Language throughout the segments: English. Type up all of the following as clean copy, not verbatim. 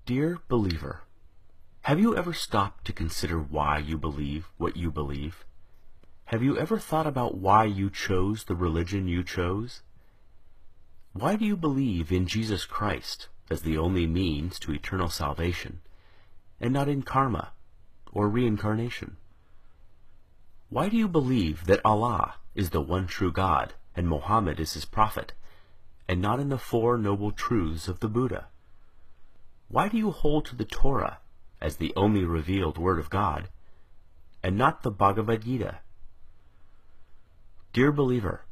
Dear believer, have you ever stopped to consider why you believe what you believe? Have you ever thought about why you chose the religion you chose? Why do you believe in Jesus Christ as the only means to eternal salvation, and not in karma or reincarnation? Why do you believe that Allah is the one true God and Muhammad is his prophet, and not in the Four Noble Truths of the Buddha? Why do you hold to the Torah as the only revealed word of God, and not the Bhagavad Gita? Dear believer,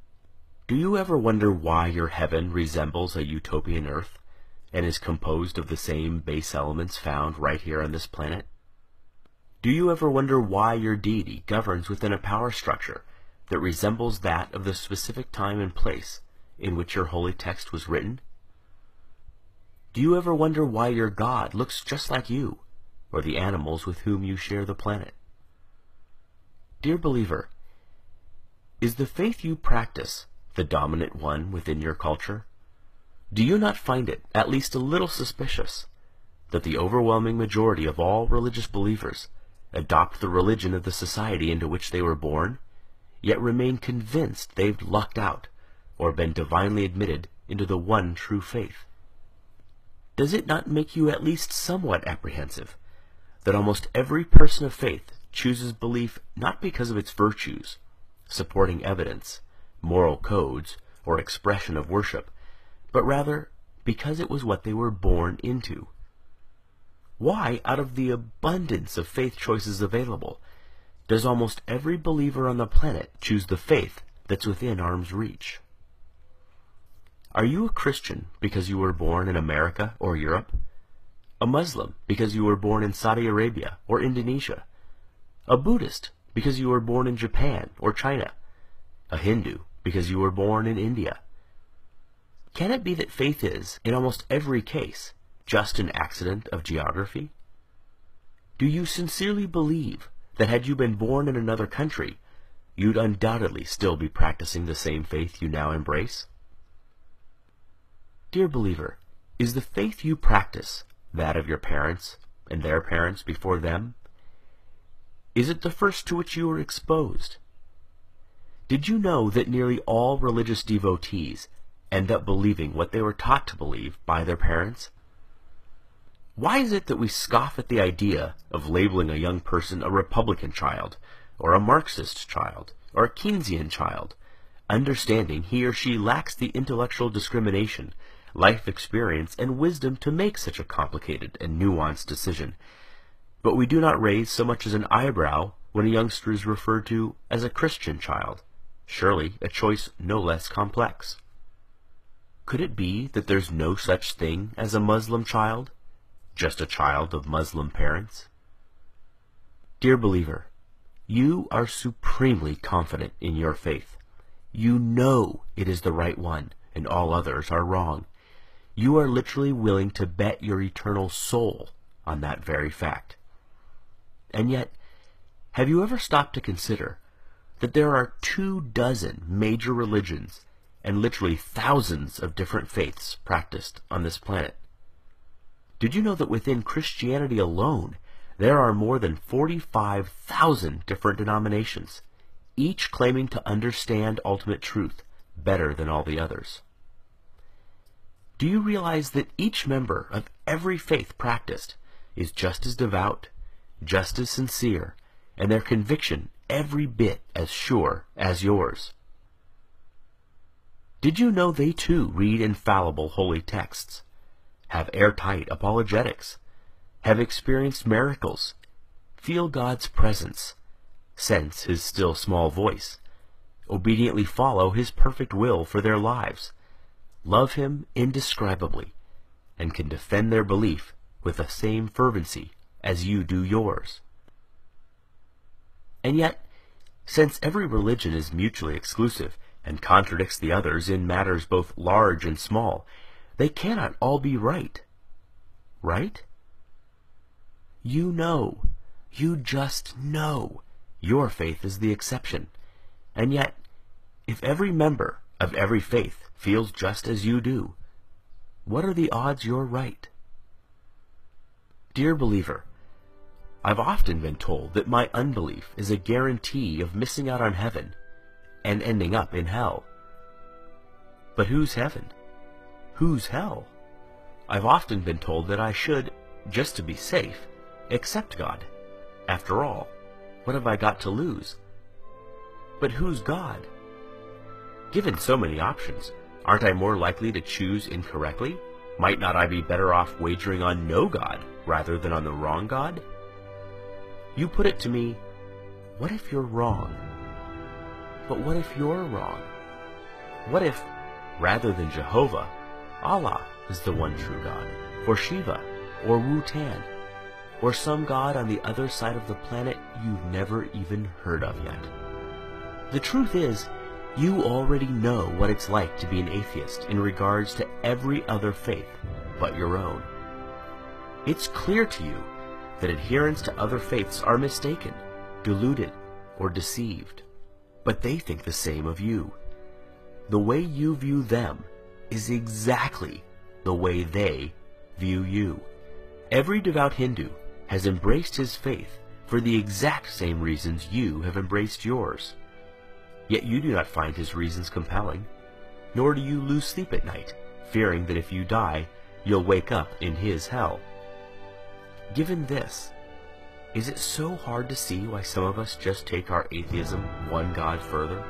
do you ever wonder why your heaven resembles a utopian earth, and is composed of the same base elements found right here on this planet? Do you ever wonder why your deity governs within a power structure that resembles that of the specific time and place in which your holy text was written? Do you ever wonder why your God looks just like you, or the animals with whom you share the planet? Dear believer, is the faith you practice the dominant one within your culture? Do you not find it at least a little suspicious that the overwhelming majority of all religious believers adopt the religion of the society into which they were born, yet remain convinced they've lucked out or been divinely admitted into the one true faith? Does it not make you at least somewhat apprehensive that almost every person of faith chooses belief not because of its virtues, supporting evidence, moral codes, or expression of worship, but rather because it was what they were born into? Why, out of the abundance of faith choices available, does almost every believer on the planet choose the faith that's within arm's reach? Are you a Christian because you were born in America or Europe? A Muslim because you were born in Saudi Arabia or Indonesia? A Buddhist because you were born in Japan or China? A Hindu because you were born in India? Can it be that faith is, in almost every case, just an accident of geography? Do you sincerely believe that had you been born in another country, you'd undoubtedly still be practicing the same faith you now embrace? Dear believer, is the faith you practice that of your parents and their parents before them? Is it the first to which you were exposed? Did you know that nearly all religious devotees end up believing what they were taught to believe by their parents? Why is it that we scoff at the idea of labeling a young person a Republican child, or a Marxist child, or a Keynesian child, understanding he or she lacks the intellectual discrimination, life experience, and wisdom to make such a complicated and nuanced decision? But we do not raise so much as an eyebrow when a youngster is referred to as a Christian child, surely a choice no less complex. Could it be that there's no such thing as a Muslim child, just a child of Muslim parents? Dear believer, you are supremely confident in your faith. You know it is the right one, and all others are wrong. You are literally willing to bet your eternal soul on that very fact. And yet, have you ever stopped to consider that there are 24 major religions and literally thousands of different faiths practiced on this planet? Did you know that within Christianity alone, there are more than 45,000 different denominations, each claiming to understand ultimate truth better than all the others? Do you realize that each member of every faith practiced is just as devout, just as sincere, and their conviction every bit as sure as yours? Did you know they too read infallible holy texts, have airtight apologetics, have experienced miracles, feel God's presence, sense His still small voice, obediently follow His perfect will for their lives, love Him indescribably, and can defend their belief with the same fervency as you do yours? And yet, since every religion is mutually exclusive and contradicts the others in matters both large and small, they cannot all be right. Right? You just know, your faith is the exception. And yet, if every member of every faith feels just as you do, what are the odds you're right? Dear believer, I've often been told that my unbelief is a guarantee of missing out on heaven and ending up in hell. But who's heaven? Who's hell? I've often been told that I should, just to be safe, accept God. After all, what have I got to lose? But who's God? Given so many options, aren't I more likely to choose incorrectly? Might not I be better off wagering on no God rather than on the wrong God? You put it to me, what if you're wrong? But what if you're wrong? What if, rather than Jehovah, Allah is the one true God, or Shiva, or Wu-Tan, or some god on the other side of the planet you've never even heard of yet? The truth is, you already know what it's like to be an atheist in regards to every other faith but your own. It's clear to you that adherents to other faiths are mistaken, deluded, or deceived, but they think the same of you. The way you view them is exactly the way they view you. Every devout Hindu has embraced his faith for the exact same reasons you have embraced yours. Yet you do not find his reasons compelling, nor do you lose sleep at night, fearing that if you die, you'll wake up in his hell. Given this, is it so hard to see why some of us just take our atheism one God further?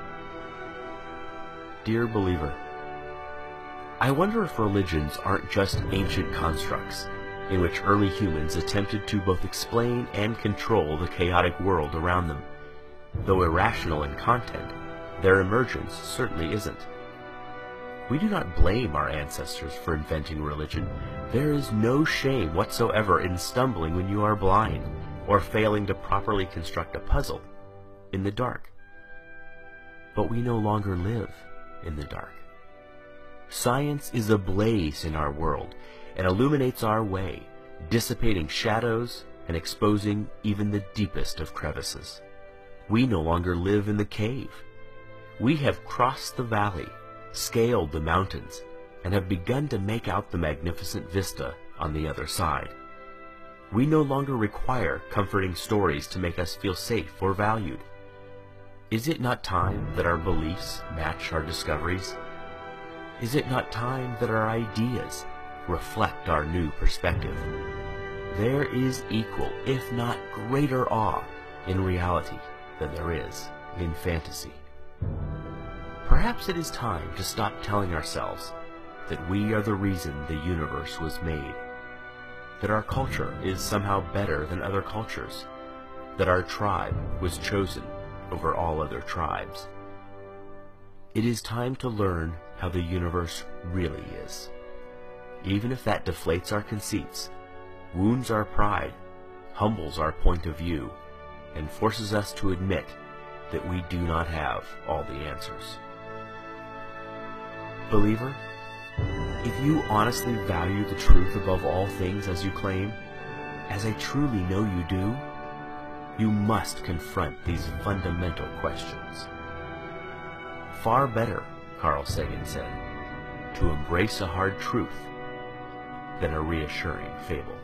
Dear believer, I wonder if religions aren't just ancient constructs in which early humans attempted to both explain and control the chaotic world around them. Though irrational in content, their emergence certainly isn't. We do not blame our ancestors for inventing religion. There is no shame whatsoever in stumbling when you are blind, or failing to properly construct a puzzle in the dark. But we no longer live in the dark. Science is ablaze in our world and illuminates our way, dissipating shadows and exposing even the deepest of crevices. We no longer live in the cave. We have crossed the valley, scaled the mountains, and have begun to make out the magnificent vista on the other side. We no longer require comforting stories to make us feel safe or valued. Is it not time that our beliefs match our discoveries? Is it not time that our ideas reflect our new perspective? There is equal, if not greater awe in reality than there is in fantasy. Perhaps it is time to stop telling ourselves that we are the reason the universe was made, that our culture is somehow better than other cultures, that our tribe was chosen over all other tribes. It is time to learn how the universe really is, even if that deflates our conceits, wounds our pride, humbles our point of view, and forces us to admit that we do not have all the answers. Believer, if you honestly value the truth above all things as you claim, as I truly know you do, you must confront these fundamental questions. Far better, Carl Sagan said, to embrace a hard truth than a reassuring fable.